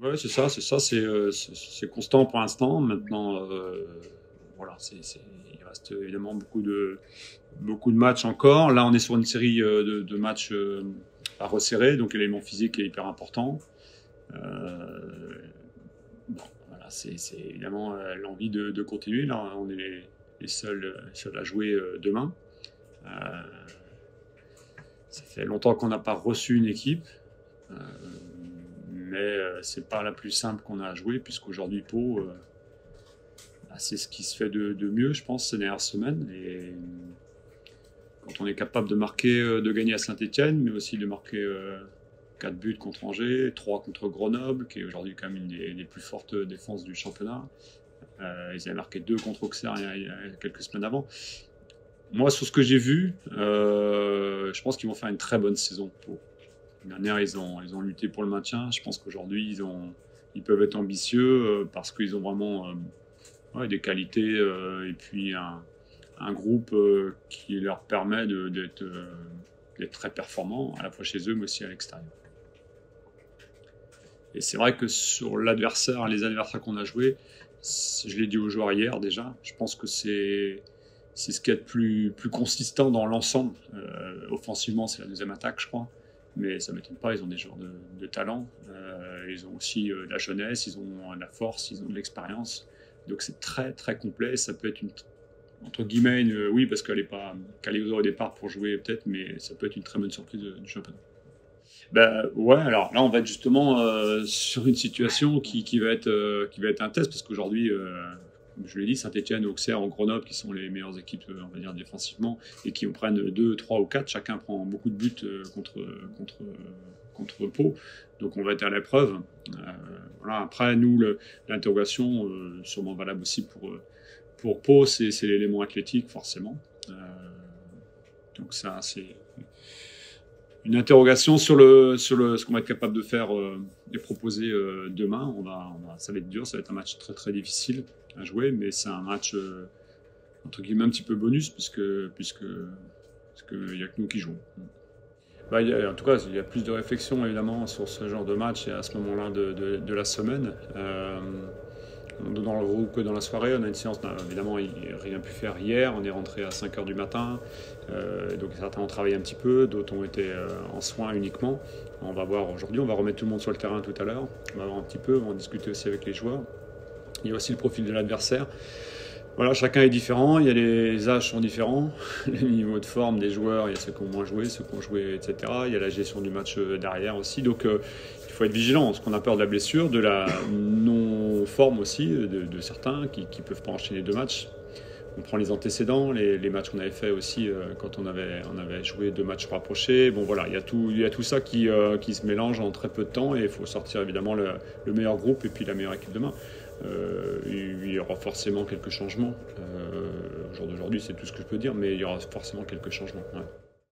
Ouais, c'est constant pour l'instant. Maintenant, voilà, il reste évidemment beaucoup de matchs encore. Là, on est sur une série de matchs à resserrer, donc l'élément physique est hyper important. Bon, voilà, c'est évidemment l'envie de continuer. Là, on est les seuls à jouer demain. Euh, Ça fait longtemps qu'on n'a pas reçu une équipe, euh, mais c'est pas la plus simple qu'on a à jouer, puisqu'aujourd'hui Pau, bah, c'est ce qui se fait de mieux, je pense, ces dernières semaines. Et quand on est capable de marquer, de gagner à Saint-Etienne, mais aussi de marquer 4 buts contre Angers, 3 contre Grenoble, qui est aujourd'hui quand même une des plus fortes défenses du championnat. Ils avaient marqué 2 contre Auxerre il y a quelques semaines avant. Moi, sur ce que j'ai vu, je pense qu'ils vont faire une très bonne saison. L'année dernière, ils ont lutté pour le maintien. Je pense qu'aujourd'hui, ils peuvent être ambitieux parce qu'ils ont vraiment ouais, des qualités et puis un groupe qui leur permet d'être très performants, à la fois chez eux, mais aussi à l'extérieur. Et c'est vrai que sur l'adversaire, les adversaires qu'on a joués, je l'ai dit aux joueurs hier déjà, je pense que c'est ce qui est plus consistant dans l'ensemble. Offensivement, c'est la deuxième attaque, je crois. Mais ça ne m'étonne pas, ils ont des joueurs de talent. Ils ont aussi de la jeunesse, ils ont de la force, ils ont de l'expérience. Donc c'est très très complet. Ça peut être entre guillemets, oui, parce qu'elle n'est pas calée au départ pour jouer peut-être, mais ça peut être une très bonne surprise du championnat. Ben ouais, alors là on va être justement sur une situation qui va être un test parce qu'aujourd'hui, comme je l'ai dit, Saint-Etienne, Auxerre, Grenoble, qui sont les meilleures équipes, on va dire défensivement, et qui en prennent 2, 3 ou 4, chacun prend beaucoup de buts contre Pau, donc on va être à l'épreuve. Voilà. Après nous, l'interrogation, sûrement valable aussi pour Pau, c'est l'élément athlétique forcément. Donc ça c'est une interrogation sur ce qu'on va être capable de faire et proposer demain. Ça va être dur, ça va être un match très très difficile à jouer, mais c'est un match entre guillemets un petit peu bonus puisque il y a que nous qui jouons. Bah, en tout cas, il y a plus de réflexion évidemment sur ce genre de match et à ce moment-là de la semaine. Dans le groupe que dans la soirée, on a une séance, évidemment, il n'a rien pu faire hier, on est rentré à 5h du matin, donc certains ont travaillé un petit peu, d'autres ont été en soins uniquement. On va voir aujourd'hui, on va remettre tout le monde sur le terrain tout à l'heure, on va voir un petit peu, on va discuter aussi avec les joueurs. Il y a aussi le profil de l'adversaire. Voilà, chacun est différent, il y a les âges sont différents, les niveaux de forme des joueurs, il y a ceux qui ont moins joué, ceux qui ont joué, etc. Il y a la gestion du match derrière aussi, donc il faut être vigilant, parce qu'on a peur de la blessure, de la non-forme aussi de certains qui ne peuvent pas enchaîner 2 matchs. On prend les antécédents, les matchs qu'on avait fait aussi quand on avait joué 2 matchs rapprochés. Bon voilà, il y a tout ça qui se mélange en très peu de temps et il faut sortir évidemment le meilleur groupe et puis la meilleure équipe demain. Il y aura forcément quelques changements. Au jour d'aujourd'hui, c'est tout ce que je peux dire, mais il y aura forcément quelques changements. Ouais.